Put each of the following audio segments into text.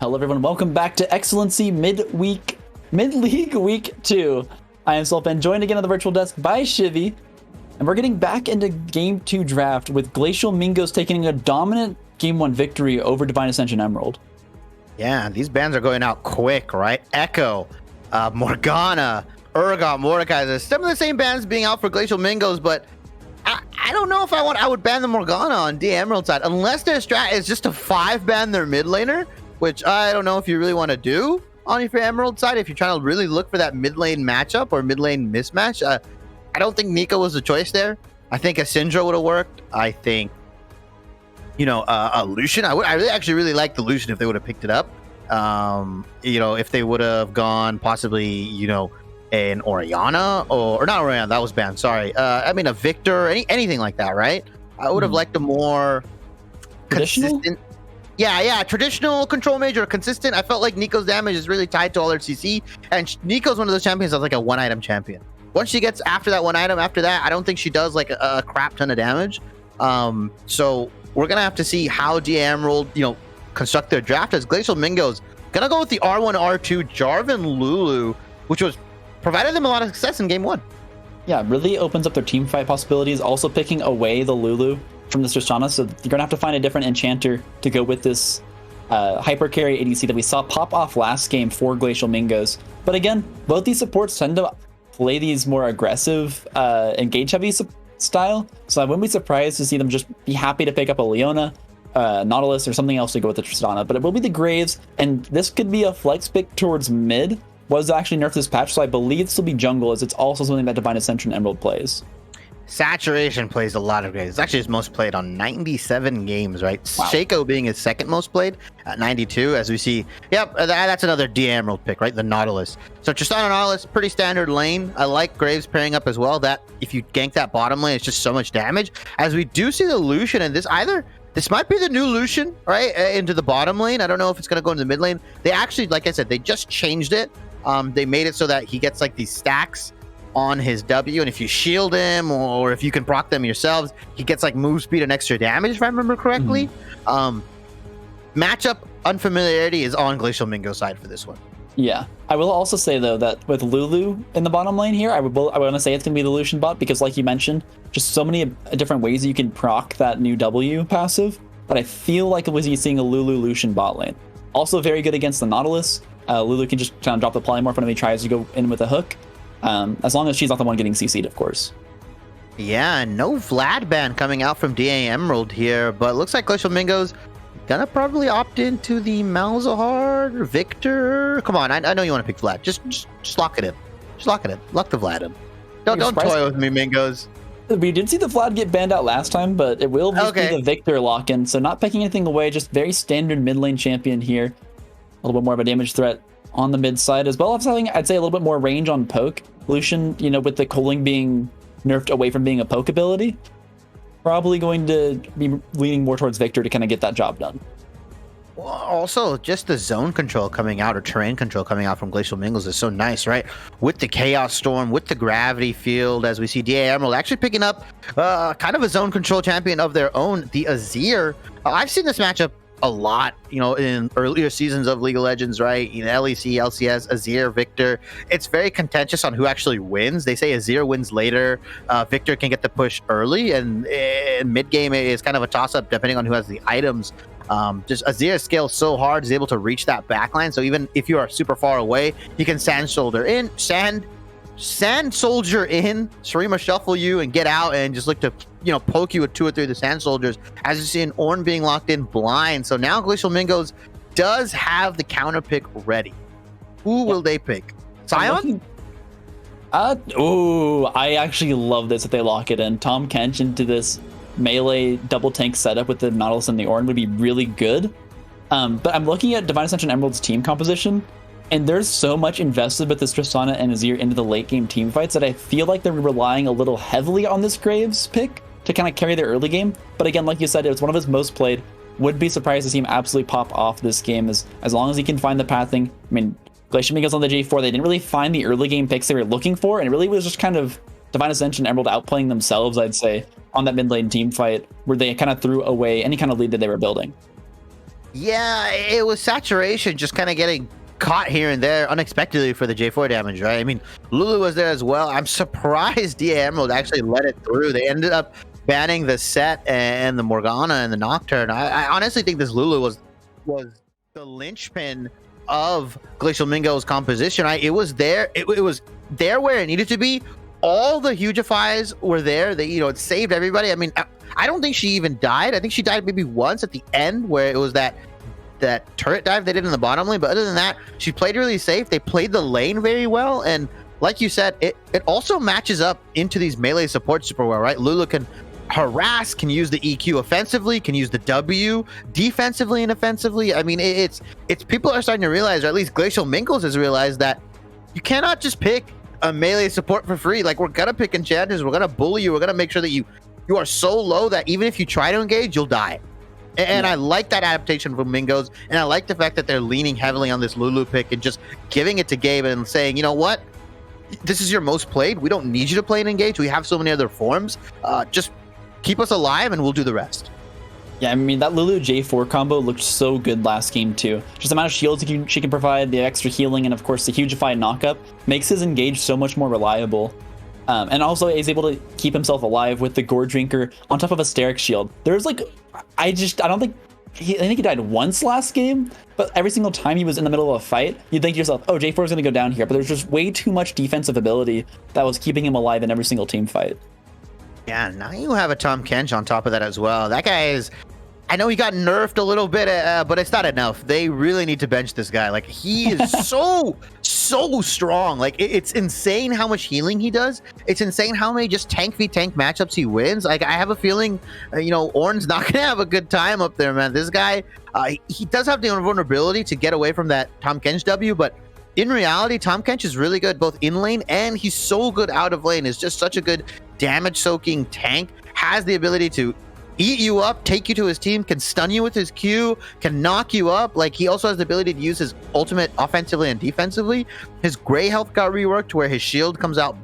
Hello everyone, welcome back to Excellency Mid-League Week 2. I am Sulpan, joined again on the virtual desk by Shivy, and we're getting back into Game 2 draft with Glacial Mingos taking a dominant Game 1 victory over Divine Ascension Emerald. Yeah, these bans are going out quick, right? Echo, Morgana, Urgot, Mordecai, some of the same bans being out for Glacial Mingos, but I don't know if I would ban the Morgana on DAE Emerald side, unless their strat is just to 5-ban their mid laner, which I don't know if you really want to do on your Emerald side. If you're trying to really look for that mid lane matchup or mid lane mismatch, I don't think Nico was the choice there. I think a Syndra would have worked. I think, a Lucian. I really like the Lucian if they would have picked it up. If they would have gone possibly, an Orianna or not Orianna, that was banned. Sorry. A Victor, anything like that, right? I would have liked a more consistent. Yeah, traditional control major, consistent. I felt like Nico's damage is really tied to all their CC, and Nico's one of those champions that's like a one-item champion. Once she gets after that one item, after that, I don't think she does like a crap ton of damage. So we're gonna have to see how DAE Emerald, construct their draft, as Glacial Mingos gonna go with the R1, R2 Jarvan Lulu, which was provided them a lot of success in Game 1. Yeah, really opens up their team fight possibilities, also picking away the Lulu from this Tristana, so you're gonna have to find a different enchanter to go with this hyper carry ADC that we saw pop off last game for Glacial Mingos. But again, both these supports tend to play these more aggressive, engage heavy style, so I wouldn't be surprised to see them just be happy to pick up a Leona, Nautilus, or something else to go with the Tristana. But it will be the Graves, and this could be a flex pick towards mid. Was actually nerfed this patch, so I believe this will be jungle, as it's also something that Divine Ascension Emerald plays. Saturation plays a lot of Graves. It's actually his most played on 97 games, right? Wow. Shaco being his second most played at 92, as we see. Yep, that's another DAE Emerald pick, right? The Nautilus. So Tristana Nautilus, pretty standard lane. I like Graves pairing up as well. That if you gank that bottom lane, it's just so much damage. As we do see the Lucian, and this might be the new Lucian, right? Into the bottom lane. I don't know if it's going to go into the mid lane. They actually, like I said, they just changed it. They made it so that he gets like these stacks on his W, and if you shield him or if you can proc them yourselves, he gets like move speed and extra damage, if I remember correctly. Matchup unfamiliarity is on Glacial Mingo side for this one. Yeah, I will also say though that with Lulu in the bottom lane here, I want to say it's gonna be the Lucian bot, because like you mentioned, just so many different ways that you can proc that new W passive, but I feel like it was you seeing a Lulu Lucian bot lane. Also very good against the Nautilus. Lulu can just kind of drop the polymorph when he tries to go in with a hook, as long as she's not the one getting CC'd, of course. Yeah, no Vlad ban coming out from DAE Emerald here, but it looks like Glacial Mingo's gonna probably opt into the Malzahar, Victor. Come on, I know you want to pick Vlad. Just lock it in. Just lock it in. Lock the Vlad in. Don't toy with me, Mingos. We did see the Vlad get banned out last time, but it will just be the Victor lock-in, so not picking anything away, just very standard mid lane champion here. A little bit more of a damage threat on the mid side, as well as having, I'd say, a little bit more range on poke. Lucian, with the culling being nerfed away from being a poke ability, probably going to be leaning more towards Victor to kind of get that job done. Well, also, just the zone control coming out, or terrain control coming out from Glacial Mingos is so nice, right? With the Chaos Storm, with the Gravity Field, as we see DAE Emerald actually picking up kind of a zone control champion of their own, the Azir. I've seen this matchup a lot, in earlier seasons of League of Legends, right? LEC, LCS, Azir, Victor. It's very contentious on who actually wins. They say Azir wins later. Victor can get the push early, and mid game is kind of a toss up depending on who has the items. Just Azir scales so hard, is able to reach that backline. So even if you are super far away, you can sand soldier in, Shurima shuffle you and get out and just look to poke you with 2 or 3 of the sand soldiers, as you see an Ornn being locked in blind. So now Glacial Mingos does have the counter pick ready. Who will they pick? Sion? I actually love this if they lock it in. Tahm Kench into this melee double tank setup with the Nautilus and the Ornn would be really good. But I'm looking at Divine Ascension Emerald's team composition, and there's so much invested with this Tristana and Azir into the late game team fights that I feel like they're relying a little heavily on this Graves pick to kind of carry their early game. But again, like you said, it's one of his most played. Would be surprised to see him absolutely pop off this game, as long as he can find the pathing. Glacial Mingos on the J4, they didn't really find the early game picks they were looking for, and it really was just kind of Divine Ascension Emerald outplaying themselves, I'd say, on that mid lane team fight, where they kind of threw away any kind of lead that they were building. Yeah, it was saturation just kind of getting caught here and there unexpectedly for the J4 damage, right? I mean, Lulu was there as well. I'm surprised DA Emerald actually let it through. They ended up banning the Set and the Morgana and the Nocturne. I honestly think this Lulu was the linchpin of Glacial Mingo's composition. It was there. It was there where it needed to be. All the Hugifies were there. They, it saved everybody. I mean, I don't think she even died. I think she died maybe once at the end where it was that turret dive they did in the bottom lane. But other than that, she played really safe. They played the lane very well. And like you said, it also matches up into these melee support super well, right? Lulu can harass, can use the EQ offensively, can use the W defensively and offensively. I mean, it's people are starting to realize, or at least Glacial Mingos has realized, that you cannot just pick a melee support for free. Like, we're gonna pick enchanters, we're gonna bully you, we're gonna make sure that you are so low that even if you try to engage, you'll die. And I like that adaptation from Mingos, and I like the fact that they're leaning heavily on this Lulu pick and just giving it to Gabe and saying, you know what, this is your most played, we don't need you to play and engage, we have so many other forms, just keep us alive and we'll do the rest. Yeah, I mean, that Lulu J4 combo looked so good last game too. Just the amount of shields she can provide, the extra healing, and of course the Hugify knockup makes his engage so much more reliable. And also is able to keep himself alive with the Gore Drinker on top of a Steric shield. There's like, I think he died once last game, but every single time he was in the middle of a fight, you'd think to yourself, oh, J4 is going to go down here. But there's just way too much defensive ability that was keeping him alive in every single team fight. Yeah, now you have a Tahm Kench on top of that as well. That guy is, I know he got nerfed a little bit, but it's not enough. They really need to bench this guy. Like, he is so strong. Like, it's insane how much healing he does. It's insane how many just tank v tank matchups he wins. Like, I have a feeling, Ornn's not gonna have a good time up there, man. This guy, he does have the vulnerability to get away from that Tahm Kench W, but in reality, Tahm Kench is really good both in lane, and he's so good out of lane. Is just such a good damage soaking tank. Has the ability to eat you up, take you to his team, can stun you with his Q, can knock you up. Like, he also has the ability to use his ultimate offensively and defensively. His gray health got reworked where his shield comes out,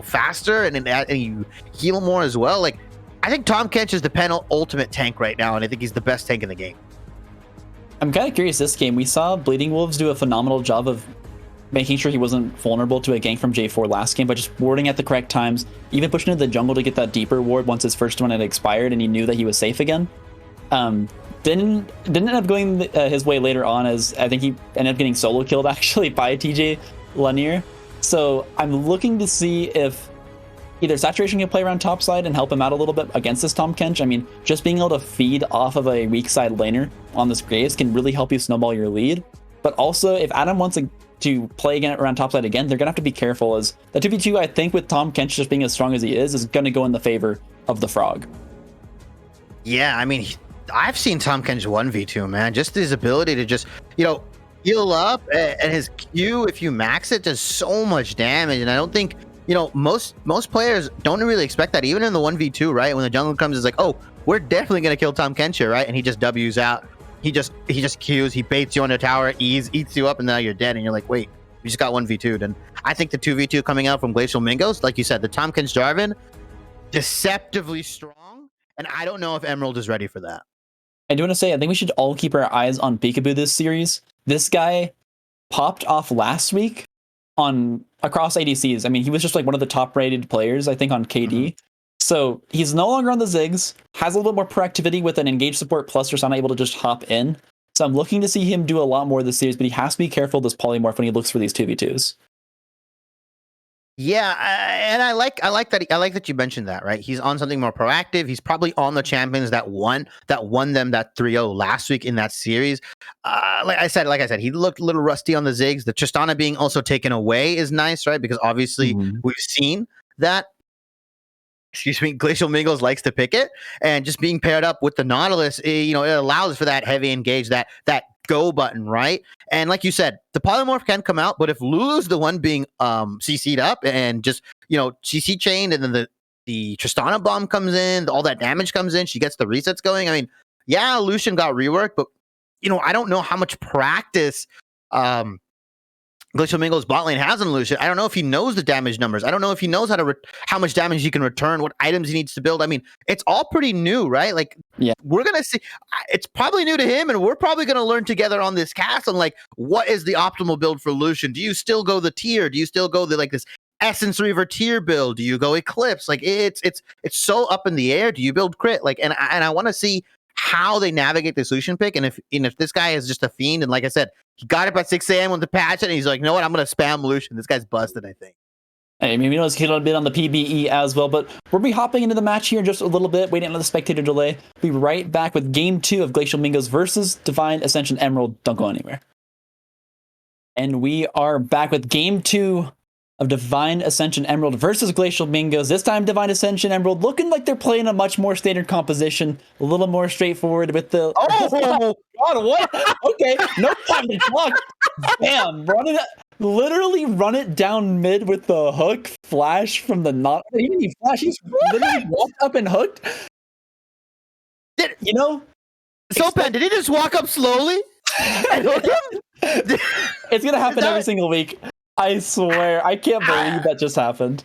faster, and you heal more as well. Like, I think Tahm Kench is the penultimate tank right now, and I think he's the best tank in the game. I'm kind of curious this game. We saw Bleeding Wolves do a phenomenal job of making sure he wasn't vulnerable to a gank from J4 last game, but just warding at the correct times, even pushing into the jungle to get that deeper ward once his first one had expired and he knew that he was safe again. Didn't end up going his way later on, as I think he ended up getting solo killed actually by TJ Lanier. So I'm looking to see if either Saturation can play around top side and help him out a little bit against this Tahm Kench. I mean, just being able to feed off of a weak side laner on this Graves can really help you snowball your lead. But also, if Adam wants to play again around top side again, they're gonna have to be careful, as the 2v2, I think, with Tahm Kench just being as strong as he is gonna go in the favor of the Frog. Yeah, I mean, I've seen Tahm Kench 1v2, man. Just his ability to just, heal up, and his Q, if you max it, does so much damage. And I don't think, most players don't really expect that, even in the 1v2, right? When the jungle comes, it's like, oh, we're definitely gonna kill Tahm Kench here, right? And he just W's out. He just Qs, he baits you on a tower, eats you up, and now you're dead, and you're like, wait, you just got 1v2'd. And I think the 2v2 coming out from Glacial Mingos, like you said, the Tahm Kench Jarvan, deceptively strong, and I don't know if Emerald is ready for that. I do want to say, I think we should all keep our eyes on Peekaboo this series. This guy popped off last week across ADCs. I mean, he was just like one of the top rated players, I think, on KD. Mm-hmm. So he's no longer on the Ziggs, has a little bit more proactivity with an engage support plus Tristana able to just hop in. So I'm looking to see him do a lot more this series, but he has to be careful of this polymorph when he looks for these 2v2s. Yeah, and I like that you mentioned that, right? He's on something more proactive. He's probably on the champions that won them that 3-0 last week in that series. Like I said, he looked a little rusty on the Ziggs. The Tristana being also taken away is nice, right? Because obviously we've seen that. Glacial Mingos likes to pick it, and just being paired up with the Nautilus, it allows for that heavy engage, that go button, right? And like you said, the polymorph can come out, but if Lulu's the one being CC'd up and just CC chained, and then the Tristana bomb comes in, all that damage comes in, she gets the resets going. I mean, yeah, Lucian got reworked, but I don't know how much practice Glacial Mingos bot lane has on Lucian. I don't know if he knows the damage numbers. I don't know if he knows how much damage he can return, what items he needs to build. I mean, it's all pretty new, right? Like, Yeah. we're gonna see. It's probably new to him, and we're probably gonna learn together on this cast on like what is the optimal build for Lucian. Do you still go the tier? Do you still go the like this Essence Reaver tier build? Do you go Eclipse? Like, it's so up in the air. Do you build crit? Like, and I want to see how they navigate the solution pick, and if this guy is just a fiend, and like I said, he got up at 6 a.m. when the patch, and he's like, you know what, I'm gonna spam Lucian. This guy's busted, I think. Hey, maybe he's hit a bit on the PBE as well, but we'll be hopping into the match here in just a little bit, waiting on the spectator delay. We'll be right back with Game 2 of Glacial Mingos versus Divine Ascension Emerald. Don't go anywhere. And we are back with Game 2 of Divine Ascension Emerald versus Glacial Mingos. This time, Divine Ascension Emerald looking like they're playing a much more standard composition, a little more straightforward with the. Oh God, what? Okay, no time to talk. Damn, literally run it down mid with the hook flash from the not. He didn't even flash. He's literally walked up and hooked. You know, Sopan, did he just walk up slowly and hook him? It's gonna happen every single week. I swear, I can't believe that just happened.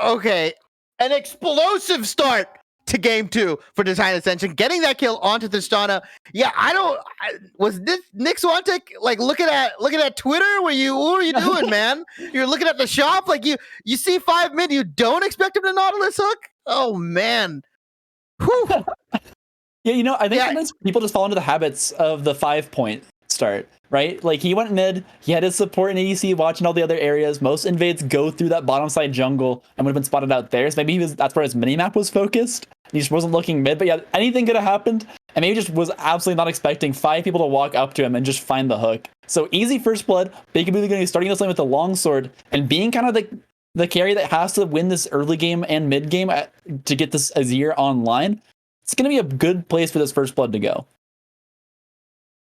Okay, an explosive start to game 2 for Divine Ascension, getting that kill onto Tristana. Yeah, was this Nick Swantek like looking at Twitter? What were you doing, man? You're looking at the shop, like you see 5 mid, you don't expect him to Nautilus hook? Oh man. Whew. Yeah, I think sometimes people just fall into the habits of the 5-point start, right? Like, he went mid, he had his support in ADC watching all the other areas. Most invades go through that bottom side jungle and would have been spotted out there. So maybe that's where his minimap was focused. He just wasn't looking mid, but yeah, anything could have happened. And maybe just was absolutely not expecting 5 people to walk up to him and just find the hook. So easy first blood. Peekaboo going to be starting this lane with the longsword and being kind of the carry that has to win this early game and mid game to get this Azir online. It's going to be a good place for this first blood to go.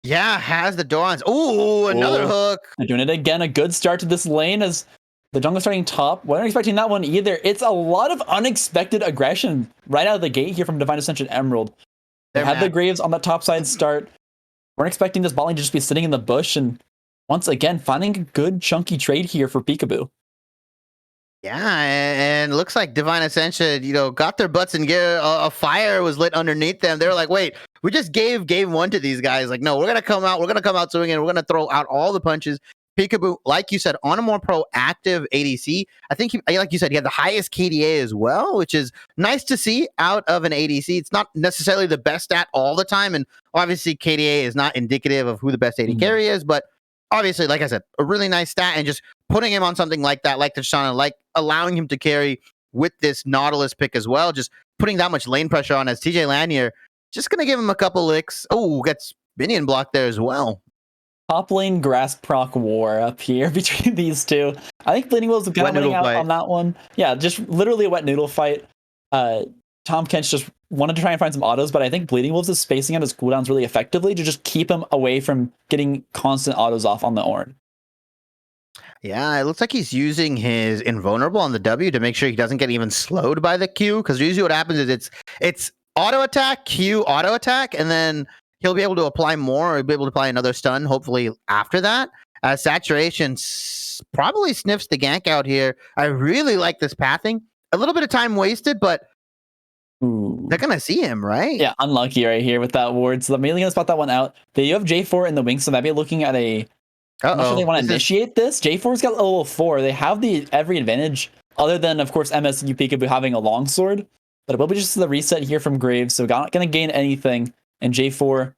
Yeah, has the Dorans. Ooh, another hook. They're doing it again. A good start to this lane as the jungle starting top. Wasn't expecting that one either. It's a lot of unexpected aggression right out of the gate here from Divine Ascension Emerald. They had the Graves on the top side start. Weren't expecting this bot lane to just be sitting in the bush, and once again, finding a good chunky trade here for Peekaboo. Yeah, and looks like Divine Ascension, got their butts in gear. A fire was lit underneath them. They were like, wait, we just gave game 1 to these guys. Like, no, we're going to come out swinging. We're going to throw out all the punches. Peekaboo, like you said, on a more proactive ADC. I think, like you said, he had the highest KDA as well, which is nice to see out of an ADC. It's not necessarily the best stat all the time, and obviously KDA is not indicative of who the best AD carry is, but obviously, like I said, a really nice stat, and just putting him on something like that, like Tristana, like allowing him to carry with this Nautilus pick as well, just putting that much lane pressure on as TJ Lanier, just going to give him a couple licks. Oh, gets minion blocked there as well. Top lane grass proc war up here between these two. I think Bleeding Wolves kind of winning out on that one. Yeah, just literally a wet noodle fight. Tom Kench just wanted to try and find some autos, but I think Bleeding Wolves is spacing out his cooldowns really effectively to just keep him away from getting constant autos off on the Ornn. Yeah, it looks like he's using his invulnerable on the W to make sure he doesn't get even slowed by the Q, because usually what happens is it's auto attack, Q, auto attack, and then he'll be able to apply more, or be able to apply another stun, hopefully after that. Saturation probably sniffs the gank out here. I really like this pathing. A little bit of time wasted, but they're going to see him, right? Yeah, unlucky right here with that ward. So they're mainly going to spot that one out. They do have J4 in the wing, so maybe looking at a... I'm not sure they want to initiate this. J4's got level 4. They have every advantage, other than, of course, MSU Peekaboo having a longsword. But it will be just the reset here from Graves, so not going to gain anything. And J4,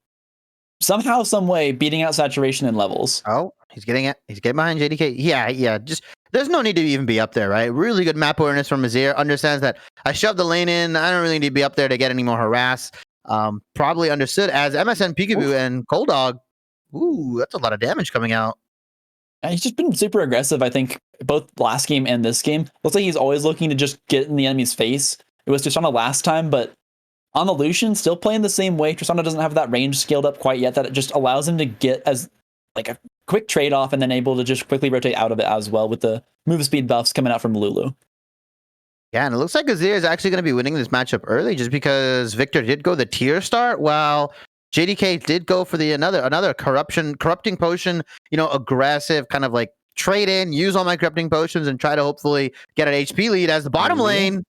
somehow, some way, beating out Saturation in levels. Oh, he's getting it. He's getting behind JDK. Yeah. Just there's no need to even be up there, right? Really good map awareness from Azir. Understands that I shoved the lane in. I don't really need to be up there to get any more harass. Probably understood as MSN Peekaboo and Cold Dog. Ooh, that's a lot of damage coming out. He's just been super aggressive, I think, both last game and this game. Looks like he's always looking to just get in the enemy's face. It was Tristana last time, but on the Lucian, still playing the same way. Tristana doesn't have that range scaled up quite yet, that it just allows him to get as like a quick trade-off and then able to just quickly rotate out of it as well with the move speed buffs coming out from Lulu. Yeah, and it looks like Azir is actually going to be winning this matchup early just because Victor did go the tier start while JDK did go for the another corrupting potion, aggressive kind of like trade in, use all my corrupting potions and try to hopefully get an HP lead as the bottom lane.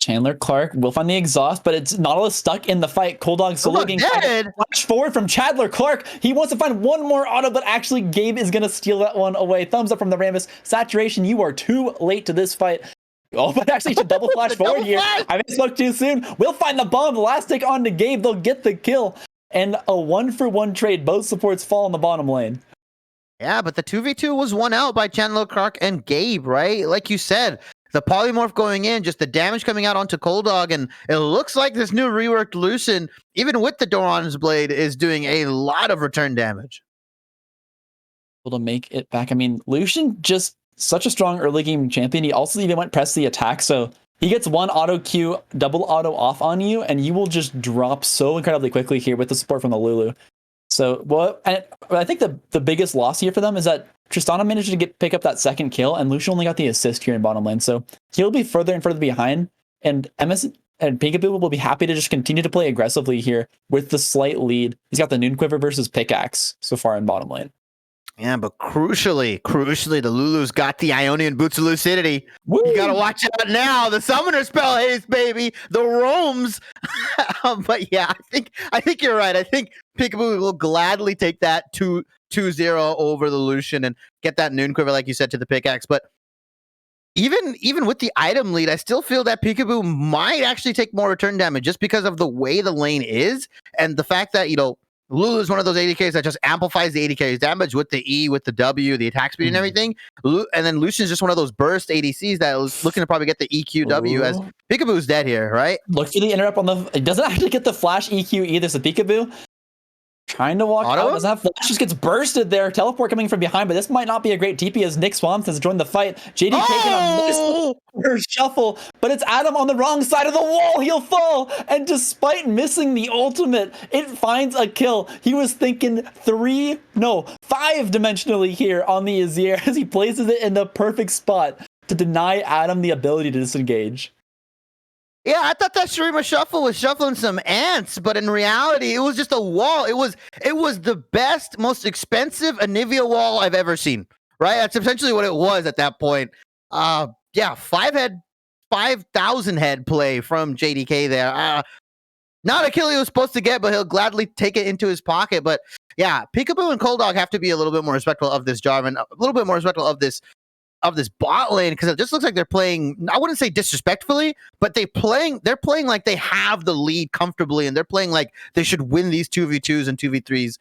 Chandler Clark will find the exhaust, but it's Nautilus stuck in the fight. Cold Dog solo getting flash forward from Chandler Clark. He wants to find one more auto, but actually Gabe is going to steal that one away. Thumbs up from the Rambus. Saturation, you are too late to this fight. Oh, but actually should double flash forward here. I spoke too soon. We'll find the bomb. Last stick on to Gabe. They'll get the kill. And a 1-for-1 trade. Both supports fall in the bottom lane. Yeah, but the 2v2 was won out by Chandler Clark and Gabe, right? Like you said, the polymorph going in, just the damage coming out onto Cold Dog, and it looks like this new reworked Lucian, even with the Doran's Blade, is doing a lot of return damage. Able to make it back. I mean, Lucian just such a strong early game champion. He also even went press the attack, so he gets one auto Q, double auto off on you, and you will just drop so incredibly quickly here with the support from the Lulu. So, I think the biggest loss here for them is that Tristana managed to pick up that second kill, and Lucian only got the assist here in bottom lane. So he'll be further and further behind, and MS and Peekaboo will be happy to just continue to play aggressively here with the slight lead. He's got the Noon Quiver versus Pickaxe so far in bottom lane. Yeah, but crucially, the Lulu's got the Ionian Boots of Lucidity. Woo! You gotta watch out now. The Summoner spell haste, baby. The roams. But yeah, I think you're right. I think Peekaboo will gladly take that 2-0 over the Lucian and get that Noon Quiver, like you said, to the Pickaxe. But even with the item lead, I still feel that Peekaboo might actually take more return damage just because of the way the lane is and the fact that, Lulu is one of those ADKs that just amplifies the ADK's damage with the E, with the W, the attack speed and everything. And then Lucian's just one of those burst ADCs that was looking to probably get the EQW as Peekaboo's dead here, right? Look for the interrupt on the... It doesn't actually get the flash EQ either, so Peekaboo trying to walk out, doesn't have flash, just gets bursted there. Teleport coming from behind, but this might not be a great TP as Nick Swamps has joined the fight. JD taking a shuffle, but it's Adam on the wrong side of the wall. He'll fall, and despite missing the ultimate, it finds a kill. He was thinking 5-dimensionally here on the Azir as he places it in the perfect spot to deny Adam the ability to disengage. Yeah, I thought that Shurima shuffle was shuffling some ants, but in reality, it was just a wall. It was the best, most expensive Anivia wall I've ever seen. Right? That's essentially what it was at that point. 5,000 head play from JDK there. Not a kill he was supposed to get, but he'll gladly take it into his pocket. But yeah, Peekaboo and Cold Dog have to be a little bit more respectful of this Jarvan, a little bit more respectful of this bot lane, because it just looks like they're playing, I wouldn't say disrespectfully, but they're playing like they have the lead comfortably, and they're playing like they should win these 2v2s and 2v3s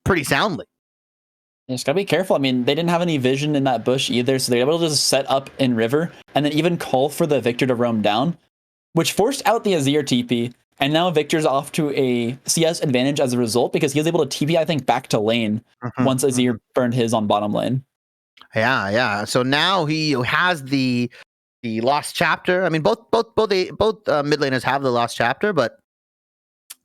pretty soundly. You just gotta be careful. I mean, they didn't have any vision in that bush either, so they're able to just set up in river and then even call for the Victor to roam down, which forced out the Azir TP, and now Victor's off to a CS advantage as a result, because he was able to TP, I think, back to lane once Azir burned his on bottom lane. Yeah. So now he has the lost chapter. I mean, both mid laners have the lost chapter, but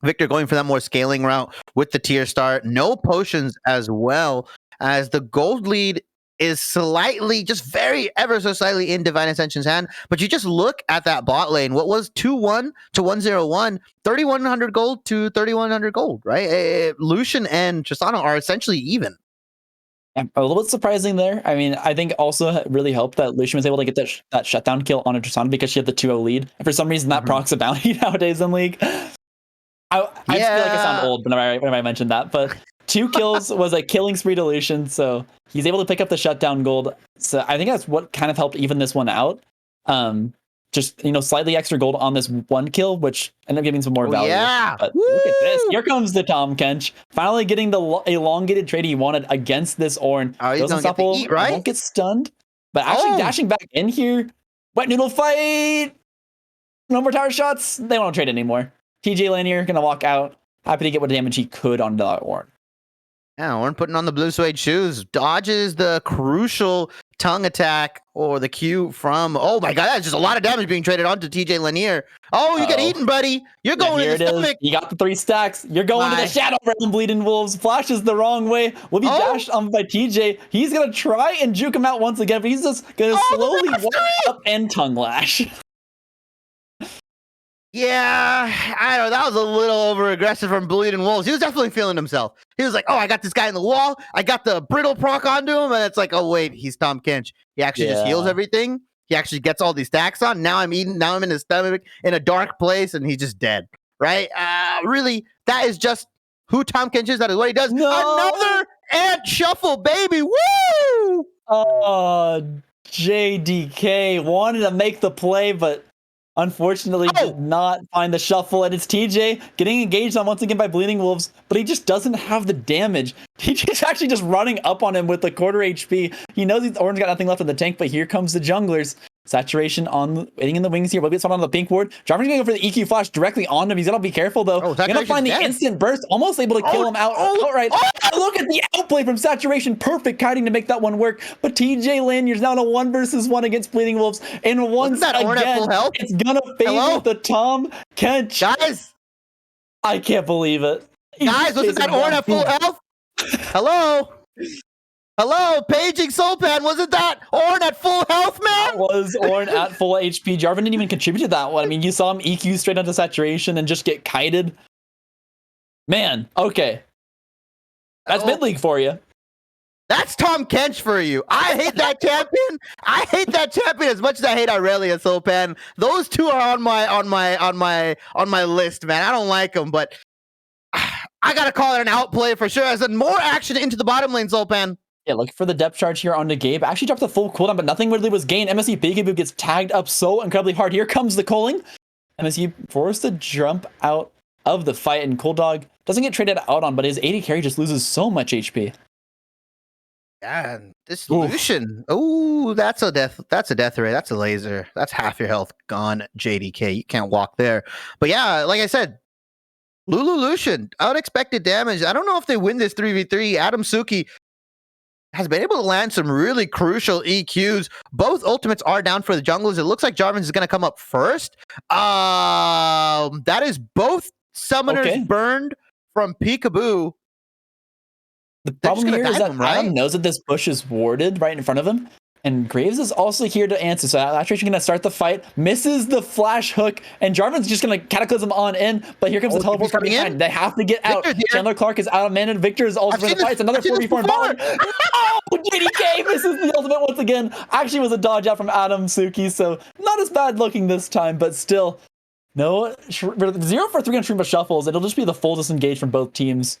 Victor going for that more scaling route with the tier start. No potions as well, as the gold lead is slightly, just very ever so slightly in Divine Ascension's hand. But you just look at that bot lane. What was 2-1 to 101, 3,100 gold to 3,100 gold, right? Lucian and Tristana are essentially even. A little bit surprising there. I mean, I think also really helped that Lucian was able to get that shutdown kill on a Tristana because she had the 2-0 lead. And for some reason, that procs a bounty nowadays in League. I feel like I sound old whenever I mentioned that, but 2 kills was a killing spree to Lucian, so he's able to pick up the shutdown gold. So I think that's what kind of helped even this one out. Just, slightly extra gold on this one kill, which ended up giving some more value. Yeah. But look at this. Here comes the Tom Kench. Finally getting the elongated trade he wanted against this Ornn. Oh, he's going to get to eat, right? Won't get stunned. But actually dashing back in here. Wet noodle fight. No more tower shots. They won't trade anymore. TJ Lanier going to walk out. Happy to get what damage he could onto that Ornn. Yeah, Ornn putting on the blue suede shoes. Dodges the crucial tongue attack or the Q from, oh my god, that's just a lot of damage being traded onto TJ Lanier. Oh, you get eaten, buddy. You're going to the stomach. You got the 3 stacks. You're going to the Shadow Realm, Bleeding Wolves. Flashes the wrong way. Will be dashed on by TJ. He's going to try and juke him out once again, but he's just going to slowly walk up and tongue lash. Yeah, I don't know. That was a little over aggressive from Bleeding Wolves. He was definitely feeling himself. He was like, "Oh, I got this guy in the wall. I got the brittle proc onto him," and it's like, "Oh wait, he's Tom Kench. He actually just heals Yeah. everything. He actually gets all these stacks on. Now I'm eating. Now I'm in his stomach in a dark place, and he's just dead. Right? Really, that is just who Tom Kench is. That is what he does. No! Another ant shuffle, baby. Woo! Oh, JDK wanted to make the play, but unfortunately did not find the shuffle. And it's TJ getting engaged on once again by Bleeding Wolves, but he just doesn't have the damage. TJ's actually just running up on him with the quarter HP. He knows Orange got nothing left in the tank, but here comes the junglers. Saturation on waiting in the wings here. Will get spot on the pink ward. Jarvan's gonna go for the EQ flash directly on him. He's gonna be careful though. Gonna find the instant burst, almost able to kill him outright. Look at the outplay from Saturation. Perfect kiting to make that one work. But TJ Lanyard's now in a 1v1 against Bleeding Wolves. And once again, it's gonna favor the Tom Kench. Guys, I can't believe it. Guys, wasn't that Ornn at full health? Hello? Hello, paging Soulpan, wasn't that Ornn at full health, man? That was Ornn at full HP. Jarvan didn't even contribute to that one. I mean, you saw him EQ straight onto Saturation and just get kited. Man, okay. That's mid-league for you. That's Tom Kench for you. I hate that champion. I hate that champion as much as I hate Irelia Soulpan. Those two are on my list, man. I don't like them, but I gotta call it an outplay for sure. As in more action into the bottom lane, Soulpan. Yeah, looking for the depth charge here onto Gabe. Actually dropped the full cooldown, but nothing really was gained. MSC Peekaboo gets tagged up so incredibly hard. Here comes the culling. MSC forced to jump out of the fight, and Cool Dog doesn't get traded out on, but his AD carry just loses so much HP. Yeah, this Lucian. Oh, that's a death ray. That's a laser. That's half your health gone, JDK. You can't walk there. But yeah, like I said, Lulu Lucian, unexpected damage. I don't know if they win this 3v3. Adam Suki has been able to land some really crucial EQs. Both ultimates are down for the junglers. It looks like Jarvan's is going to come up first. That is both summoners burned from Peekaboo. The problem here is that Adam knows that this bush is warded right in front of him. And Graves is also here to answer. So Saturation going to start the fight, misses the flash hook, and Jarvan's just going to cataclysm on in. But here comes the teleport from behind. They have to get out. Chandler Clark is out of mana. Victor is also for the fight. It's another 4v4 in bottom. Oh, JDK misses the ultimate once again. Actually was a dodge out from Adam Suki, so not as bad looking this time, but still. No, 0 for 3 on Shrimpa Shuffles. It'll just be the full disengage from both teams.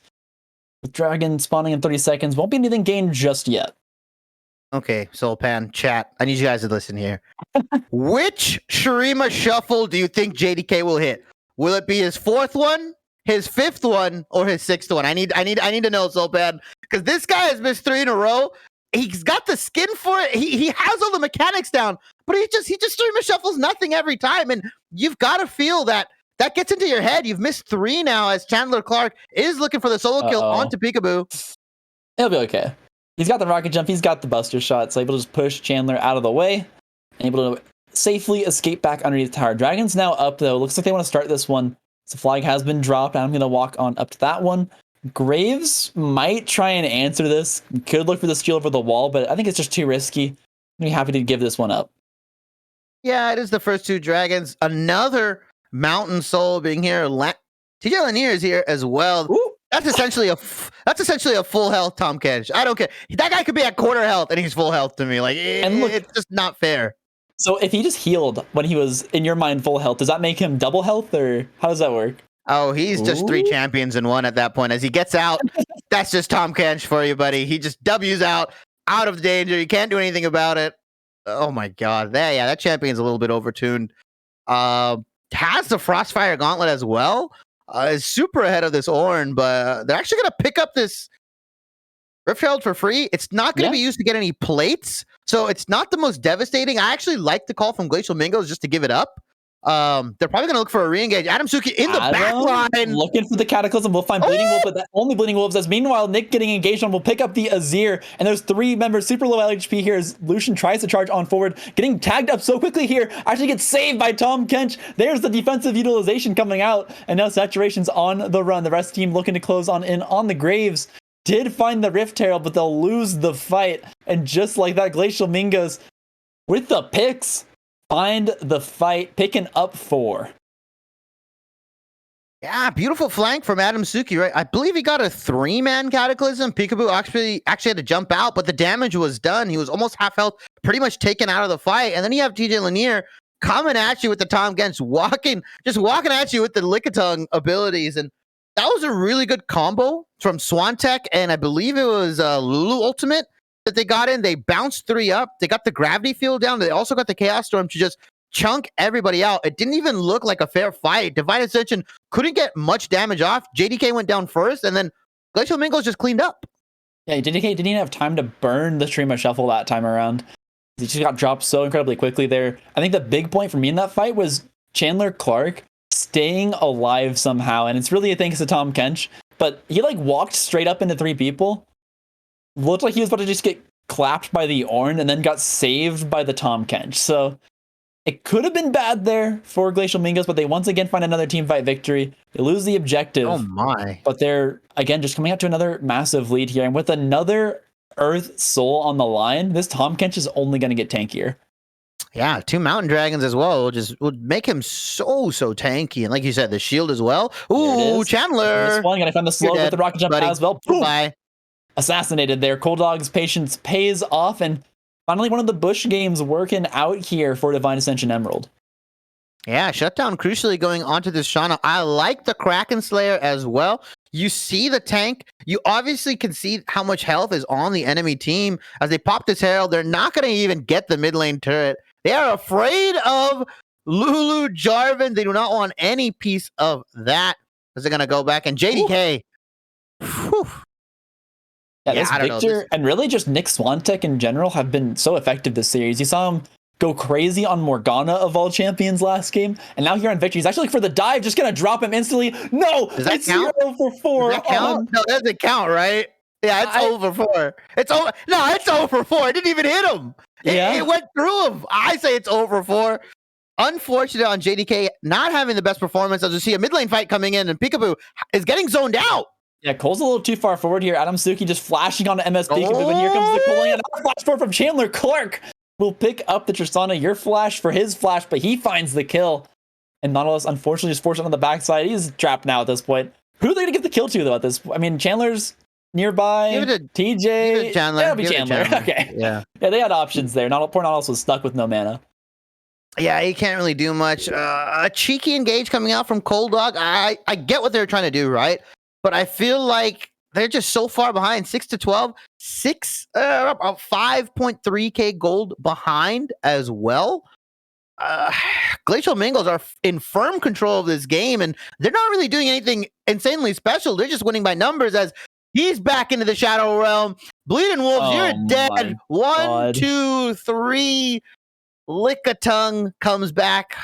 With Dragon spawning in 30 seconds, won't be anything gained just yet. Okay, Soulpan, chat. I need you guys to listen here. Which Shurima Shuffle do you think JDK will hit? Will it be his 4th one, his 5th one, or his 6th one? I need to know, Soulpan, because this guy has missed 3 in a row. He's got the skin for it. He has all the mechanics down, but he just Shurima Shuffles nothing every time, and you've got to feel that gets into your head. You've missed 3 now, as Chandler Clark is looking for the solo kill onto Peekaboo. It'll be okay. He's got the rocket jump. He's got the buster shot. So able to just push Chandler out of the way. And able to safely escape back underneath the tower. Dragon's now up, though. Looks like they want to start this one. So flag has been dropped. I'm going to walk on up to that one. Graves might try and answer this. Could look for the steal over the wall, but I think it's just too risky. I'm be happy to give this one up. Yeah, it is the first 2 dragons. Another Mountain Soul being here. TJ Lanier is here as well. Ooh. That's essentially a full health Tom Kench. I don't care. That guy could be at quarter health and he's full health to me. Like, it's just not fair. So if he just healed when he was, in your mind, full health, does that make him double health, or how does that work? Oh, he's just 3 champions in one at that point. As he gets out, that's just Tom Kench for you, buddy. He just W's out of danger. You can't do anything about it. Oh my god. That champion's a little bit overtuned. Has the Frostfire Gauntlet as well. Is super ahead of this Ornn, but they're actually going to pick up this Rift Herald for free. It's not going to be used to get any plates, so it's not the most devastating. I actually like the call from Glacial Mingos just to give it up. They're probably going to look for a re-engage. Adam Suki in the back line. Looking for the Cataclysm. We'll find Bleeding Wolf, but only Bleeding Wolves. As meanwhile, Nick getting engaged on will pick up the Azir. And there's 3 members super low LHP here as Lucian tries to charge on forward. Getting tagged up so quickly here. Actually gets saved by Tom Kench. There's the defensive utilization coming out. And now Saturation's on the run. The rest of the team looking to close on in on the Graves. Did find the Rift Herald, but they'll lose the fight. And just like that, Glacial Mingos with the picks. Find the fight, picking up 4. Yeah, beautiful flank from Adam Suki, right? I believe he got a 3-man Cataclysm. Peekaboo actually had to jump out, but the damage was done. He was almost half health, pretty much taken out of the fight. And then you have TJ Lanier coming at you with the Tom Gens, just walking at you with the Lickitung abilities. And that was a really good combo from Swantek, and I believe it was Lulu Ultimate that they got in. They bounced 3 up. They got the Gravity Field down. They also got the Chaos Storm to just chunk everybody out. It didn't even look like a fair fight. Divine Ascension couldn't get much damage off. JDK went down first, and then Glacial Mingos just cleaned up. Yeah, JDK didn't even have time to burn the Stream of Shuffle that time around. He just got dropped so incredibly quickly there. I think the big point for me in that fight was Chandler Clark staying alive somehow, and it's really thanks to Tom Kench. But he like walked straight up into 3 people, looked like he was about to just get clapped by the Ornn, and then got saved by the Tom Kench. So it could have been bad there for Glacial Mingos, but they once again find another team fight victory. They lose the objective. Oh my. But they're, again, just coming out to another massive lead here. And with another Earth Soul on the line, this Tom Kench is only going to get tankier. Yeah, 2 Mountain Dragons as well would make him so tanky. And like you said, the shield as well. Ooh, Chandler. This one, gonna find the slow with the rocket jump as well. Bye. Assassinated there. Cold Dog's patience pays off, and finally, one of the Bush games working out here for Divine Ascension Emerald. Yeah, Shutdown crucially going onto this Shauna. I like the Kraken Slayer as well. You see the tank. You obviously can see how much health is on the enemy team. As they pop this Herald, they're not going to even get the mid lane turret. They are afraid of Lulu Jarvan. They do not want any piece of that. As they're going to go back. And JDK. Whew. Yeah, this Victor and really just Nick Swantek in general have been so effective this series. You saw him go crazy on Morgana of all champions last game, and now here on Victory, he's actually for the dive, just gonna drop him instantly. No, does that count? 0 for 4. Does that count? No, that doesn't count, right? Yeah, it's 0 for 4. It's over. No, it's 0 for 4. It didn't even hit him. It went through him. I say it's 0 for 4. Unfortunate on JDK not having the best performance, as we see a mid lane fight coming in, and Peekaboo is getting zoned out. Yeah, Cole's a little too far forward here. Adam Suki just flashing onto MSP, but here comes the Cole, and a flash forward from Chandler Clark. Will pick up the Tristana, your flash for his flash, but he finds the kill. And Nautilus, unfortunately, just forced on the backside. He's trapped now at this point. Who are they going to get the kill to, though, at this point? I mean, Chandler's nearby. Give it to TJ. Give it to Chandler. That'll be Chandler. Okay. Yeah. Yeah, they had options there. Poor Nautilus was stuck with no mana. Yeah, he can't really do much. A cheeky engage coming out from Cold Dog. I get what they're trying to do, right? But I feel like they're just so far behind. 6-12, 5.3k gold behind as well. Glacial Mingos are in firm control of this game, and they're not really doing anything insanely special. They're just winning by numbers as he's back into the Shadow Realm. Bleeding Wolves, you're dead. 1, 2, 3. Lickitung comes back.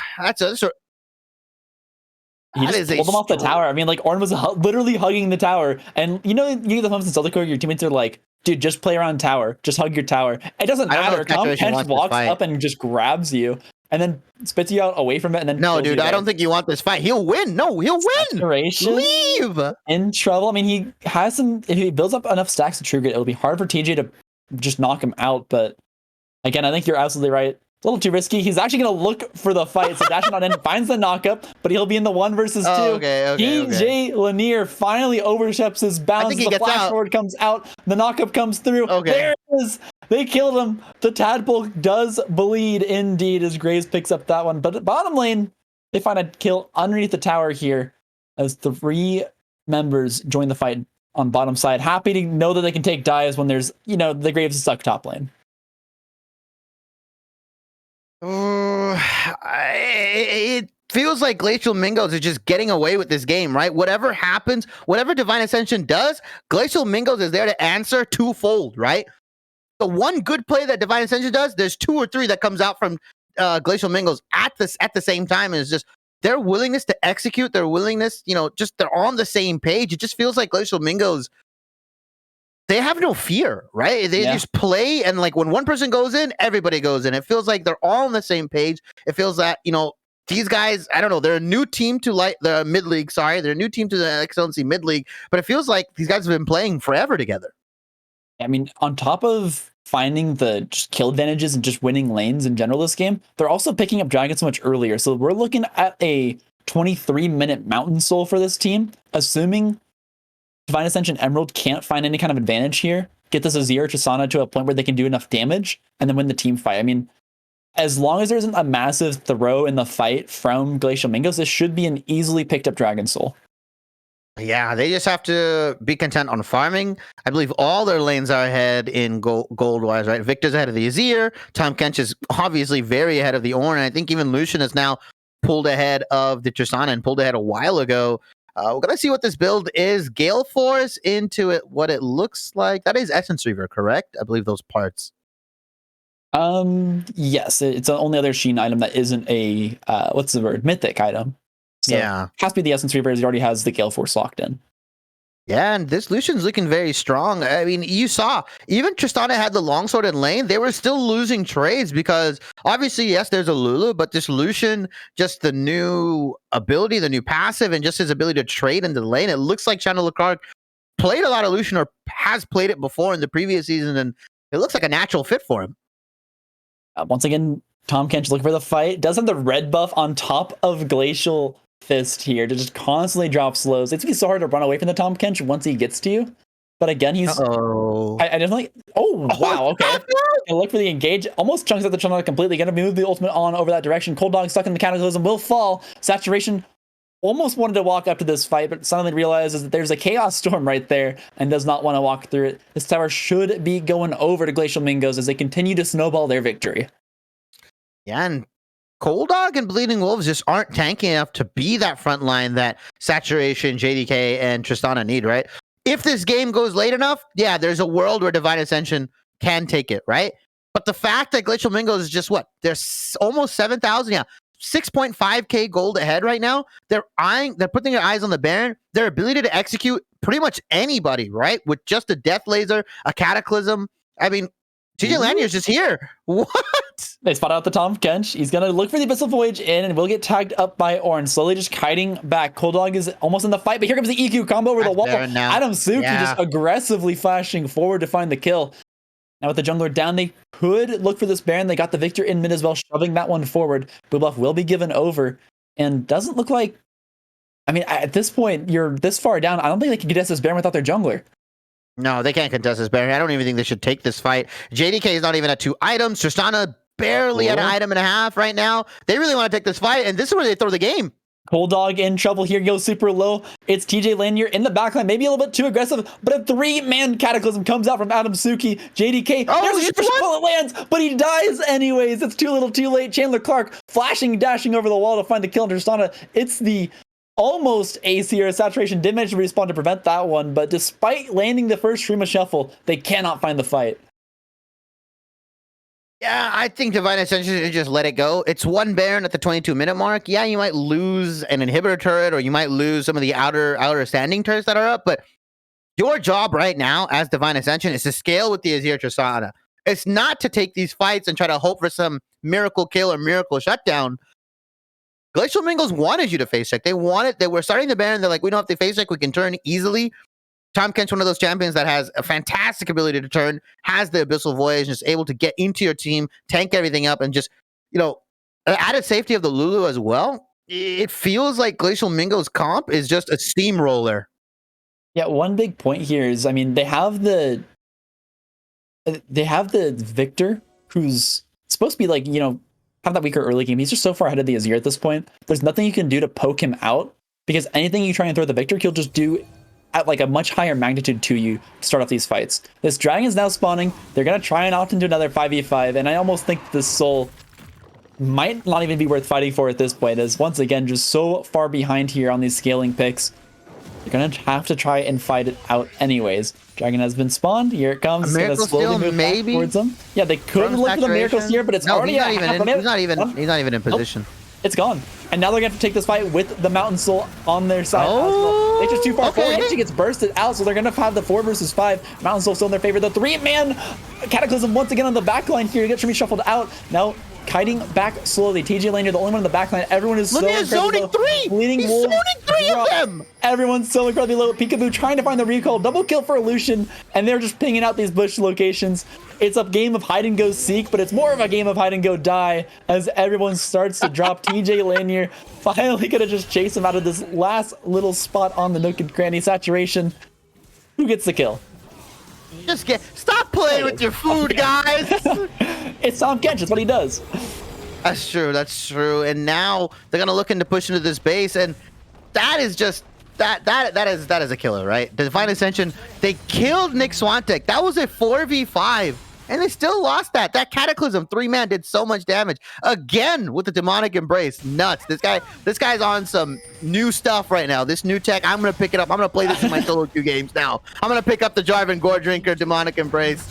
He just pulled him off the tower. I mean, like, Ornn was literally hugging the tower. And you know, you get the moments in Zelda Core, your teammates are like, dude, just play around tower. Just hug your tower. It doesn't matter. Tom Kench walks up and just grabs you and then spits you out away from it. And then no, dude, I don't think you want this fight. He'll win. No, he'll win. Leave. In trouble. I mean, he has some, if he builds up enough stacks to trigger it, it'll be hard for TJ to just knock him out. But again, I think you're absolutely right. It's a little too risky. He's actually going to look for the fight. So dashing on in, finds the knockup, but he'll be in the 1 versus 2. TJ Lanier finally oversteps his bounds. The flash forward comes out. The knockup comes through. There it is. They killed him. The tadpole does bleed indeed as Graves picks up that one. But bottom lane, they find a kill underneath the tower here as 3 members join the fight on bottom side. Happy to know that they can take dives when there's, the Graves is stuck top lane. It feels like Glacial Mingos are just getting away with this game, right? Whatever happens, whatever Divine Ascension does, Glacial Mingos is there to answer twofold, right? The one good play that Divine Ascension does, there's 2 or 3 that comes out from Glacial Mingos at the same time, and it's just their willingness to execute, their willingness, just they're on the same page. It just feels like Glacial Mingos, they have no fear, right? They just play, and like when one person goes in, everybody goes in. It feels like they're all on the same page. It feels that, these guys, I don't know, they're a new team to the mid-league, they're a new team to the Excellency mid-league, but it feels like these guys have been playing forever together. I mean, on top of finding the just kill advantages and just winning lanes in general this game, they're also picking up dragons so much earlier. So we're looking at a 23-minute Mountain Soul for this team, assuming Divine Ascension Emerald can't find any kind of advantage here, get this Azir or Tristana to a point where they can do enough damage, and then win the team fight. I mean, as long as there isn't a massive throw in the fight from Glacial Mingos, this should be an easily picked up Dragon Soul. Yeah, they just have to be content on farming. I believe all their lanes are ahead in gold-wise, right? Victor's ahead of the Azir. Tahm Kench is obviously very ahead of the Ornn. I think even Lucian is now pulled ahead of the Tristana and pulled ahead a while ago. We're going to see what this build is. Gale Force into it, what it looks like. That is Essence Reaver, correct? I believe those parts. Yes, it's the only other Sheen item that isn't a, what's the word? Mythic item. So yeah. Has to be the Essence Reaver, as he already has the Gale Force locked in. Yeah, and this Lucian's looking very strong. I mean, you saw, even Tristana had the longsword in lane. They were still losing trades because, obviously, yes, there's a Lulu, but this Lucian, just the new ability, the new passive, and just his ability to trade into the lane, it looks like Chandler Leclerc played a lot of Lucian or has played it before in the previous season, and it looks like a natural fit for him. Once again, Tahm Kench looking for the fight. Does have the red buff on top of Glacial Fist here to just constantly drop slows. It's gonna be so hard to run away from the Tahm Kench once he gets to you. But again, he's. I definitely. Oh, wow. Okay. I look for the engage. Almost chunks out the channel completely. Gonna move the ultimate on over that direction. Cold Dog stuck in the Cataclysm will fall. Saturation almost wanted to walk up to this fight, but suddenly realizes that there's a Chaos Storm right there and does not want to walk through it. This tower should be going over to Glacial Mingos as they continue to snowball their victory. Yeah, and Cold Dog and Bleeding Wolves just aren't tanky enough to be that front line that Saturation, JDK, and Tristana need, right? If this game goes late enough, yeah, there's a world where Divine Ascension can take it, right? But the fact that Glacial Mingos is just what? There's almost 7,000, yeah, 6.5k gold ahead right now. They're putting their eyes on the Baron. Their ability to execute pretty much anybody, right? With just a Death Laser, a Cataclysm. I mean, TJ Lanier's just here. What? They spot out the Tahm Kench. He's going to look for the Abyssal Voyage in and will get tagged up by Ornn. Slowly just hiding back. Cold Dog is almost in the fight, but here comes the EQ combo over the wall. Adam Suki just aggressively flashing forward to find the kill. Now with the jungler down, they could look for this Baron. They got the Victor in mid as well, shoving that one forward. Blue buff will be given over and doesn't look like... I mean, at this point, you're this far down. I don't think they can contest this Baron without their jungler. No, they can't contest this Baron. I don't even think they should take this fight. JDK is not even at 2 items. Tristana barely at an item and a half right now. They really want to take this fight, and this is where they throw the game. Cold Dog in trouble here, goes super low. It's TJ Lanier in the backline, maybe a little bit too aggressive, but a 3-man Cataclysm comes out from Adam Suki. JDK, there's a super bullet lands, but he dies anyways. It's too little too late. Chandler Clark flashing, dashing over the wall to find the kill on Tristana. It's the almost ace here. Saturation did manage to respawn to prevent that one, but despite landing the first Shreema Shuffle, they cannot find the fight. Yeah, I think Divine Ascension should just let it go. It's one Baron at the 22-minute mark. Yeah, you might lose an inhibitor turret, or you might lose some of the outer standing turrets that are up, but your job right now as Divine Ascension is to scale with the Azir Tristana. It's not to take these fights and try to hope for some miracle kill or miracle shutdown. Glacial Mingos wanted you to face check. They were starting the Baron. They're like, we don't have to face check. We can turn easily. Tahm Kench, one of those champions that has a fantastic ability to turn, has the Abyssal Voyage, and is able to get into your team, tank everything up, and just, added safety of the Lulu as well. It feels like Glacial Mingos comp is just a steamroller. Yeah, one big point here is, I mean, they have the Victor, who's supposed to be like, have that weaker early game. He's just so far ahead of the Azir at this point. There's nothing you can do to poke him out, because anything you try and throw the Victor, he'll just do at like a much higher magnitude to you to start off these fights. This dragon is now spawning. They're going to try and opt into another 5v5, and I almost think this soul might not even be worth fighting for at this point, as once again, just so far behind here on these scaling picks. You're going to have to try and fight it out anyways. Dragon has been spawned. Here it comes. A miracle slowly move maybe towards them. Yeah, they could look for the miracles here, but it's already he's not even in position. Nope. It's gone. And now they're going to have to take this fight with the Mountain Soul on their side. Oh, They're just too far forward. She gets bursted out, so they're going to have the 4 versus 5. Mountain Soul still in their favor. The 3-man Cataclysm once again on the back line here. Get Shreema shuffled out. Now kiting back slowly. TJ Lane, you're the only one in the back line. Everyone is Look so at his zoning low. 3. Bleeding He's Wolf zoning 3 of them. Everyone's so incredibly low. Peekaboo trying to find the recall. Double kill for Illusion, and they're just pinging out these bush locations. It's a game of hide and go seek, but it's more of a game of hide and go die as everyone starts to drop. TJ Lanier finally gonna just chase him out of this last little spot on the nook and cranny saturation. Who gets the kill? Stop playing with your food, guys. It's Tom Kench. It's what he does. That's true. That's true. And now they're gonna look into push into this base, and that is just that is a killer, right? The Divine Ascension, they killed Nick Swantek. That was a 4v5, and they still lost that. That Cataclysm 3-man did so much damage again with the Demonic Embrace. Nuts. This guy's on some new stuff right now. This new tech. I'm gonna pick it up. I'm gonna play this in my solo queue games now. I'm gonna pick up the Jarvan Gore Drinker Demonic Embrace.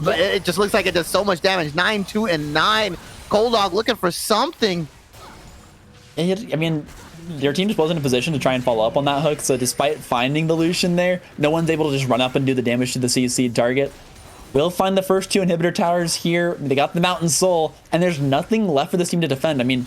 But it just looks like it does so much damage. 9, 2, and 9. Cold Dog looking for something. I mean, their team just wasn't in a position to try and follow up on that hook, so despite finding the Lucian there, no one's able to just run up and do the damage to the CC target. We'll find the first 2 inhibitor towers here. They got the Mountain Soul, and there's nothing left for this team to defend. I mean,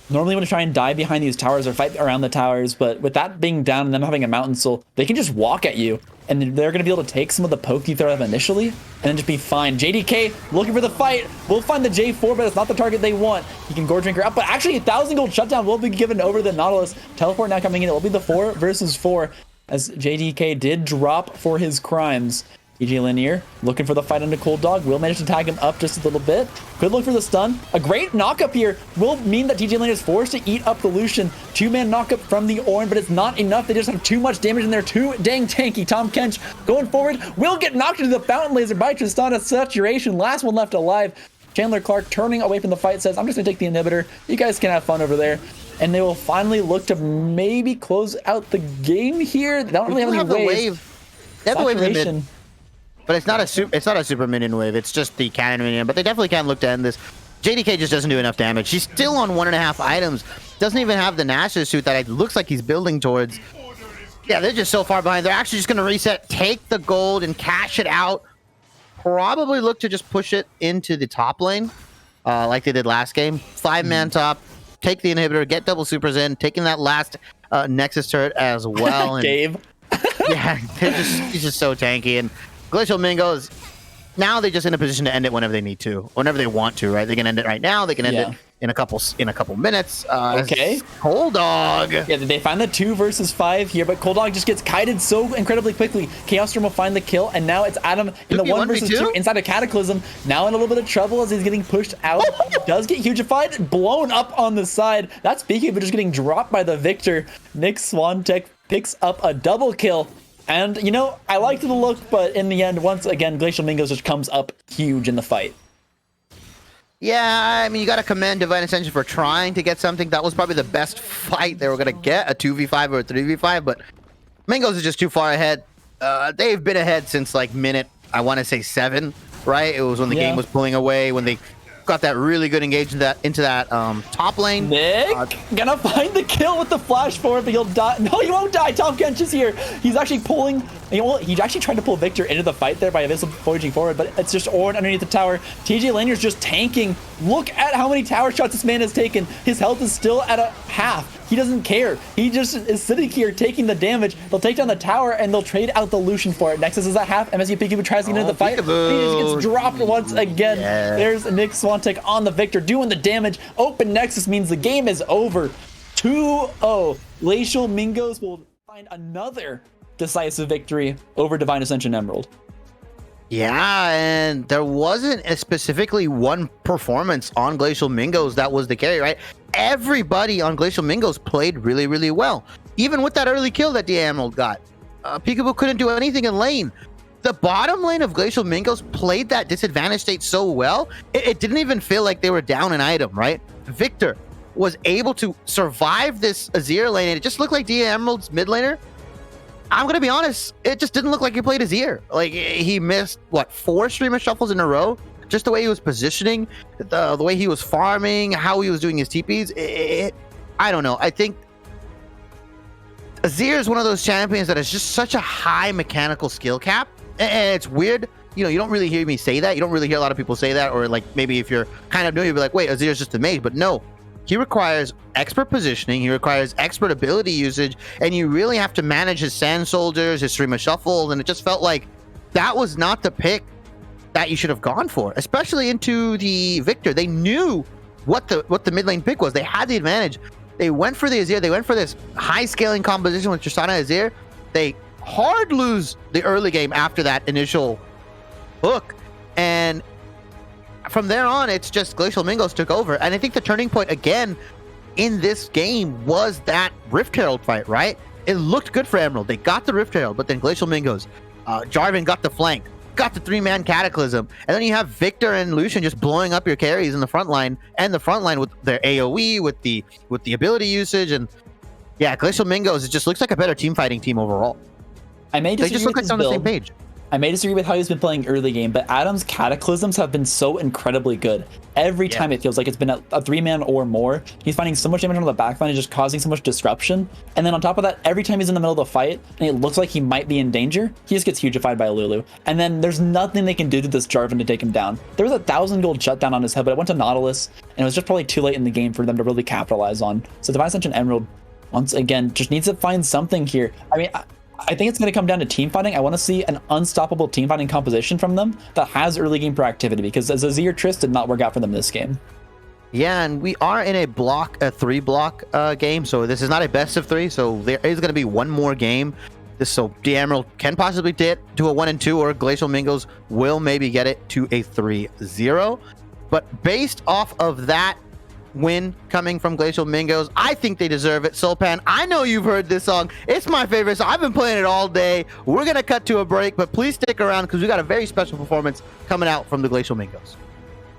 normally when you try and die behind these towers or fight around the towers, but with that being down and them having a Mountain Soul, they can just walk at you, and they're going to be able to take some of the poke you throw at them initially, and then just be fine. JDK looking for the fight. We'll find the J4, but it's not the target they want. He can Gore Drinker up, but actually 1,000 gold shutdown will be given over the Nautilus. Teleport now coming in. It will be the 4 versus 4, as JDK did drop for his crimes. TJ Lanier looking for the fight into Cold Dog. Will manage to tag him up just a little bit. Could look for the stun. A great knockup here will mean that TJ Lanier is forced to eat up the Lucian. 2-man knockup from the Ornn, but it's not enough. They just have too much damage and they're too dang tanky. Tom Kench going forward will get knocked into the Fountain Laser by Tristana Saturation. Last one left alive. Chandler Clark turning away from the fight says, I'm just going to take the inhibitor. You guys can have fun over there. And they will finally look to maybe close out the game here. They don't really have any wave. They have the wave in the mid. But it's not a super minion wave. It's just the cannon minion. But they definitely can look to end this. JDK just doesn't do enough damage. He's still on 1.5 items. Doesn't even have the Nash's suit that it looks like he's building towards. Yeah, they're just so far behind. They're actually just going to reset, take the gold, and cash it out. Probably look to just push it into the top lane, like they did last game. 5-man top. Take the inhibitor. Get double supers in. Taking that last Nexus turret as well. And, Gabe. Yeah, he's just so tanky. And Glacial Mingos, now they're just in a position to end it whenever they need to, whenever they want to, right? They can end it right now. They can end it in a couple minutes. Okay. Cold Dog. Yeah, they find the 2 versus 5 here, but Cold Dog just gets kited so incredibly quickly. Chaos Storm will find the kill, and now it's Adam in the 1 versus 2 inside a Cataclysm. Now in a little bit of trouble as he's getting pushed out. Does get hugified, blown up on the side. That's speaking of just getting dropped by the Victor. Nick Swantek picks up a double kill. And, you know, I liked the look, but in the end, once again, Glacial Mingos just comes up huge in the fight. Yeah, I mean, you got to commend Divine Ascension for trying to get something. That was probably the best fight they were going to get, a 2v5 or a 3v5, but Mingos is just too far ahead. They've been ahead since, like, minute, I want to say 7, right? It was when the game was pulling away, when they got that really good engagement into that top lane. Nick gonna find the kill with the flash forward, but he'll die. No, he won't die. Tom Kench is here. He's actually pulling. He actually tried to pull Victor into the fight there by Abyssal forging forward, but it's just Ornn underneath the tower. TJ Lanier's just tanking. Look at how many tower shots this man has taken. His health is still at a half. He doesn't care. He just is sitting here taking the damage. They'll take down the tower and they'll trade out the Lucian for it. Nexus is at half. MSU Peekaboo tries to get into the fight. He just gets dropped once again. Yeah. There's Nick Swantek on the Victor doing the damage. Open Nexus means the game is over. 2-0. Glacial Mingos will find another decisive victory over Divine Ascension Emerald. Yeah, and there wasn't specifically one performance on Glacial Mingos that was the carry, right? Everybody on Glacial Mingos played really, really well. Even with that early kill that DAE Emerald got. Peekaboo couldn't do anything in lane. The bottom lane of Glacial Mingos played that disadvantage state so well, it didn't even feel like they were down an item, right? Victor was able to survive this Azir lane, and it just looked like DAE Emerald's mid laner. I'm going to be honest, it just didn't look like he played Azir. Like, he missed, what, 4 streamer shuffles in a row? Just the way he was positioning, the way he was farming, how he was doing his TPs. I don't know. I think Azir is one of those champions that has just such a high mechanical skill cap And it's weird. You know, you don't really hear me say that. You don't really hear a lot of people say that. Or like maybe if you're kind of new, you'll be like, wait, Azir's just a mage. But no, he requires expert positioning. He requires expert ability usage. And you really have to manage his Sand Soldiers, his Stream of Shuffle. And it just felt like that was not the pick that you should have gone for, especially into the Victor. They knew what the mid lane pick was. They had the advantage. They went for the Azir. They went for this high scaling composition with Tristana Azir. They hard lose the early game after that initial hook, and from there on, it's just Glacial Mingos took over. And I think the turning point again in this game was that Rift Herald fight, right? It looked good for Emerald. They got the Rift Herald, but then Glacial Mingos, Jarvan got the flank, got the 3-man Cataclysm, and then you have Victor and Lucian just blowing up your carries in the front line, and the front line with their AoE, with the ability usage, and yeah, Glacial Mingos, it just looks like a better team fighting team overall. They just look like they're on the same page. I may disagree with how he's been playing early game, but Adam's Cataclysms have been so incredibly good. Every time it feels like it's been a 3-man or more, he's finding so much damage on the backline and just causing so much disruption. And then on top of that, every time he's in the middle of the fight and it looks like he might be in danger, he just gets hugified by Lulu. And then there's nothing they can do to this Jarvan to take him down. There was a 1,000 gold shutdown on his head, but it went to Nautilus, and it was just probably too late in the game for them to really capitalize on. So Divine Ascension Emerald, once again, just needs to find something here. I mean, I think it's going to come down to team fighting. I want to see an unstoppable team fighting composition from them that has early game proactivity, because as Azir Triss did not work out for them this game. Yeah, and we are in a 3-block game, so this is not a best of 3, so there is going to be one more game. So the Emerald can possibly get to a 1-2, or Glacial Mingos will maybe get it to a 3-0. But based off of that win coming from Glacial Mingos, I think they deserve it. Sulpan, I know you've heard this song. It's my favorite, so I've been playing it all day. We're going to cut to a break, but please stick around because we got a very special performance coming out from the Glacial Mingos.